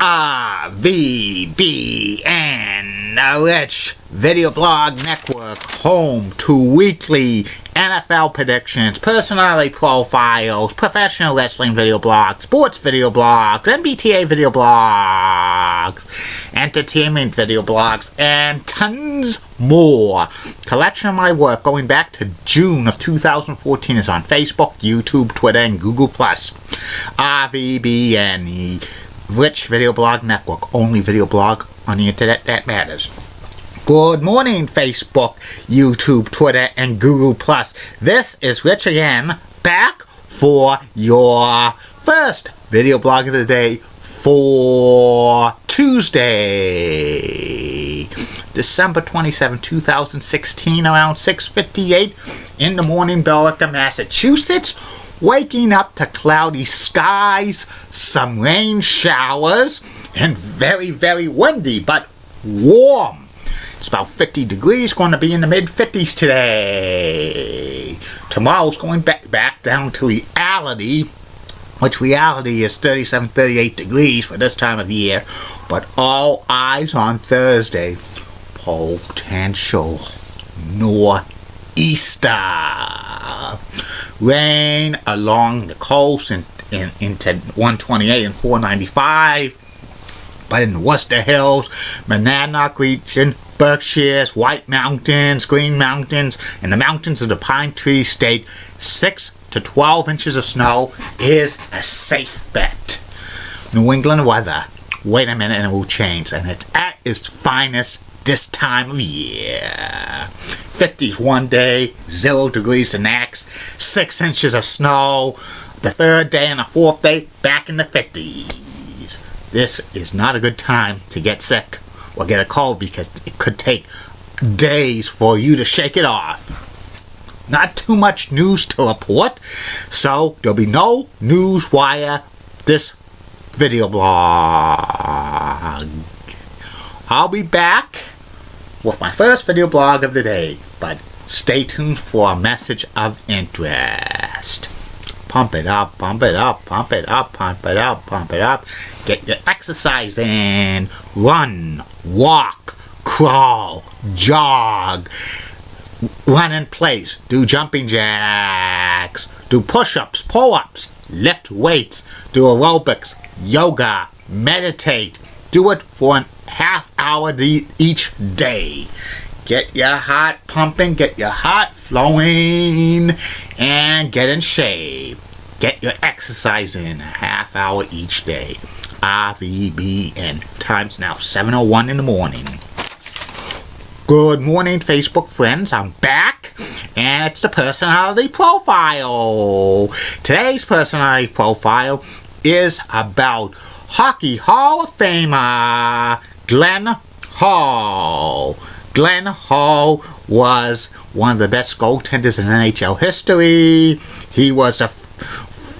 RVBN, the Rich Video Blog Network, home to weekly NFL predictions, personality profiles, professional wrestling video blogs, sports video blogs, MBTA video blogs, entertainment video blogs, and tons more. Collection of my work going back to June of 2014 is on Facebook, YouTube, Twitter, and Google+. RVBN, the Rich Video Blog Network, only video blog on the internet that matters. Good morning, Facebook, YouTube, Twitter, and Google+. This is Rich again, back for your first video blog of the day for Tuesday, December 27, 2016, around 6:58 in the morning, Billerica, Massachusetts. Waking up to cloudy skies, some rain showers, and very, very windy, but warm. It's about 50 degrees, going to be in the mid-50s today. Tomorrow's going back down to reality, which reality is 37, 38 degrees for this time of year. But all eyes on Thursday. Potential nor'easter. Rain along the coast into 128 and 495. But in the Worcester Hills, Monadnock region, Berkshires, White Mountains, Green Mountains, and the mountains of the Pine Tree State, 6 to 12 inches of snow is a safe bet. New England weather, wait a minute and it will change, and it's at its finest this time of year. 50s one day, 0 degrees the next, 6 inches of snow the third day, and the fourth day back in the 50s. This is not a good time to get sick or get a cold, because it could take days for you to shake it off. Not too much news to report, so there'll be no news wire this video blog. I'll be back with my first video blog of the day, but stay tuned for a message of interest. Pump it up, pump it up, pump it up, pump it up, pump it up. Get your exercise in. Run, walk, crawl, jog, run in place, do jumping jacks, do push-ups, pull-ups, lift weights, do aerobics, yoga, meditate. Do it for a half hour each day. Get your heart pumping, get your heart flowing, and get in shape. Get your exercise in a half hour each day. RVBN. Time's now 7:01 in the morning. Good morning, Facebook friends. I'm back, and it's the personality profile. Today's personality profile is about Hockey Hall of Famer Glenn Hall. Glenn Hall was one of the best goaltenders in NHL history. He was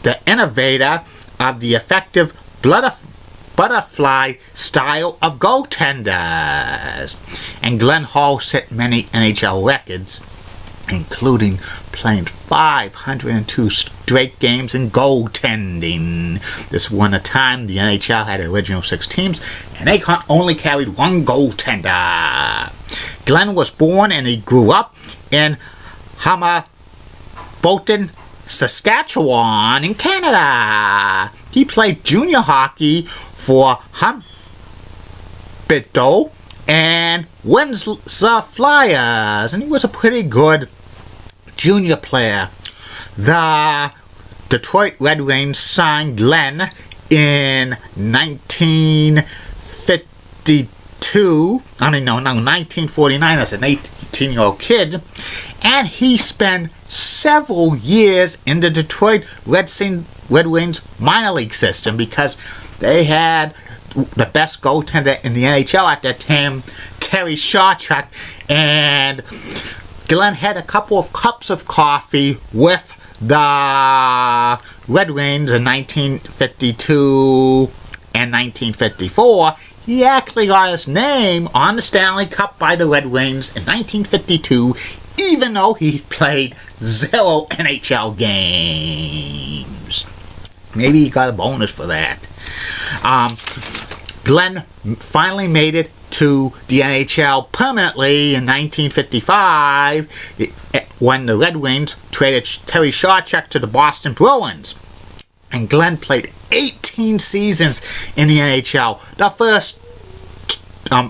the innovator of the effective butterfly style of goaltenders. And Glenn Hall set many NHL records, including playing 502 straight games in goaltending. This was a time the NHL had original 6 teams, and they only carried one goaltender. Glenn was born and he grew up in Hamilton, Saskatchewan in Canada. He played junior hockey for Humberto and Windsor Flyers, and he was a pretty good junior player. The Detroit Red Wings signed Glenn in 1949 as an 18-year-old kid, and he spent several years in the Detroit Red Wings minor league system, because they had the best goaltender in the NHL at that time, Terry Shawchuk, and Glenn had a couple of cups of coffee with the Red Wings in 1952 and 1954. He actually got his name on the Stanley Cup by the Red Wings in 1952, even though he played 0 NHL games. Maybe he got a bonus for that. Glenn finally made it to the NHL permanently in 1955 when the Red Wings traded Terry Shawchuk to the Boston Bruins. And Glenn played 18 seasons in the NHL. The first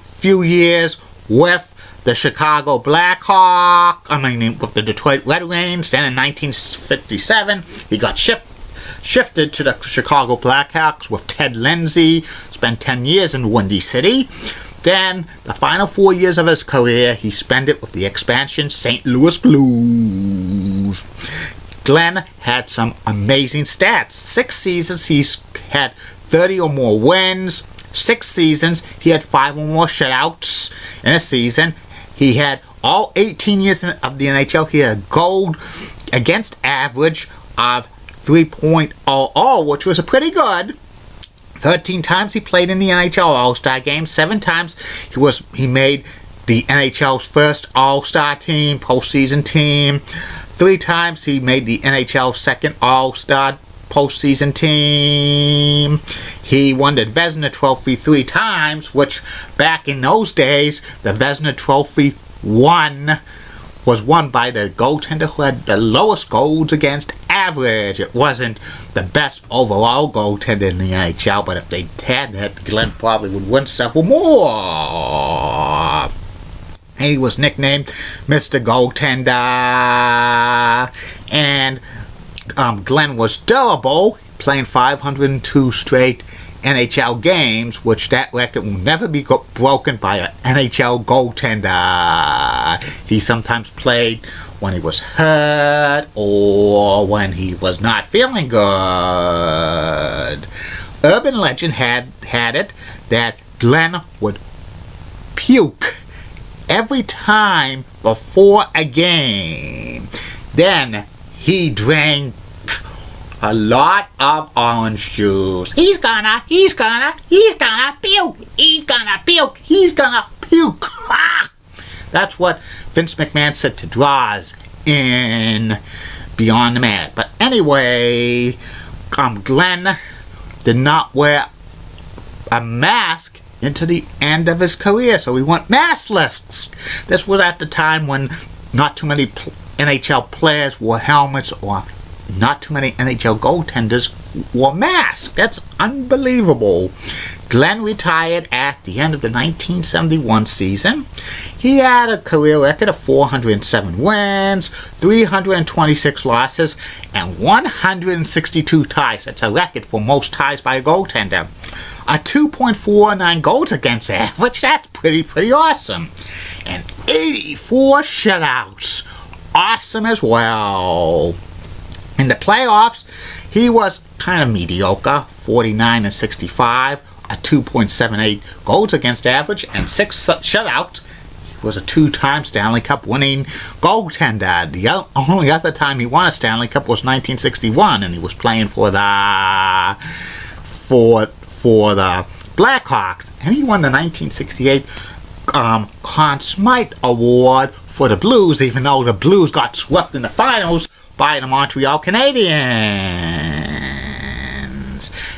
few years with the Chicago Blackhawks, with the Detroit Red Wings. Then in 1957, he got shifted to the Chicago Blackhawks with Ted Lindsay. Spent 10 years in Windy City. Then, the final 4 years of his career, he spent it with the expansion St. Louis Blues. Glenn had some amazing stats. 6 seasons, he's had 30 or more wins. 6 seasons, he had 5 or more shutouts in a season. He had all 18 years of the NHL, he had a goal against average of 3.00, which was pretty good. 13 times he played in the NHL All-Star Game. 7 times he made the NHL's first All-Star team, postseason team. 3 times he made the NHL's second All-Star postseason team. He won the Vezina Trophy 3 times, which back in those days, the Vezina Trophy was won by the goaltender who had the lowest goals against average. It wasn't the best overall goaltender in the NHL, but if they had that, Glenn probably would win several more. And he was nicknamed Mr. Goaltender. And Glenn was durable, playing 502 straight NHL games, which that record will never be broken by an NHL goaltender. He sometimes played when he was hurt or when he was not feeling good. Urban legend had it that Glenn would puke every time before a game. Then he drank a lot of orange juice. He's gonna puke. He's gonna puke. That's what Vince McMahon said to Draws in Beyond the Mat. But anyway, Glenn did not wear a mask into the end of his career, so he went maskless. This was at the time when not too many NHL players wore helmets, or not too many NHL goaltenders wore masks. That's unbelievable. Glenn retired at the end of the 1971 season. He had a career record of 407 wins, 326 losses, and 162 ties. That's a record for most ties by a goaltender. A 2.49 goals against average. That's pretty awesome. And 84 shutouts. Awesome as well. In the playoffs, he was kind of mediocre, 49-65, a 2.78 goals against average, and 6 shutouts. He was a 2-time Stanley Cup winning goaltender. The only other time he won a Stanley Cup was 1961, and he was playing for the Blackhawks, and he won the 1968 Conn Smythe Award for the Blues, even though the Blues got swept in the finals by the Montreal Canadiens.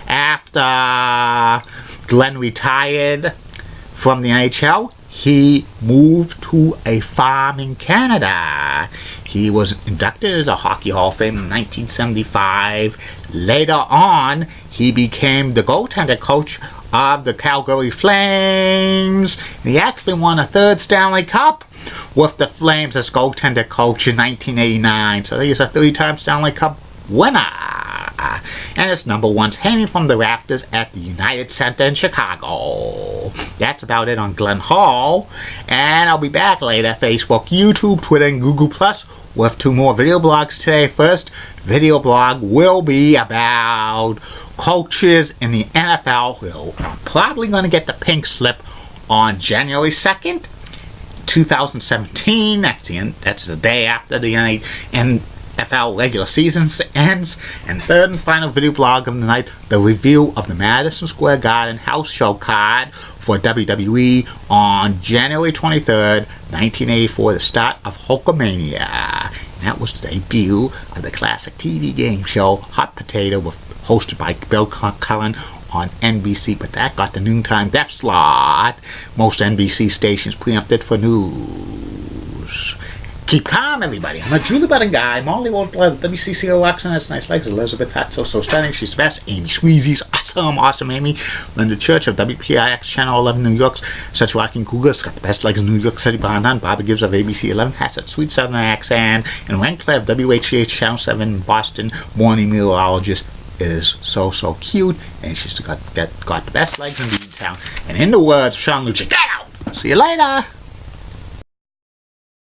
After Glenn retired from the NHL, he moved to a farm in Canada. He was inducted as a Hockey Hall of Fame in 1975. Later on, he became the goaltender coach of the Calgary Flames. He actually won a 3rd Stanley Cup with the Flames as goaltender coach in 1989. So he's a 3-time Stanley Cup winner. And his number 1's hanging from the rafters at the United Center in Chicago. That's about it on Glenn Hall. And I'll be back later. Facebook, YouTube, Twitter, and Google Plus with 2 more video blogs today. First video blog will be about coaches in the NFL who are probably going to get the pink slip on January 2nd, 2017. That's the day after the NFL regular season ends. And third and final video blog of the night, the review of the Madison Square Garden house show card for WWE on January 23rd, 1984, the start of Hulkamania. And that was the debut of the classic TV game show Hot Potato, hosted by Bill Cullen on NBC, but that got the noontime death slot. Most NBC stations preempted for news. Keep calm, everybody. I'm a Julie Button guy. Molly Wolf Blood. WCCO Watson has nice legs. Elizabeth Hatzo, so stunning. She's the best. Amy Squeezy's awesome Amy. Linda Church of WPIX Channel 11 New York's such rocking cougars. Got the best legs in New York City. Bond. Bobby Gibbs of ABC 11 has that sweet southern accent. And Ryan Clare of WHGH Channel 7 Boston morning meteorologist is so cute. And she's got the best legs in the town. And in the words of Sean Lucci, get out! See you later!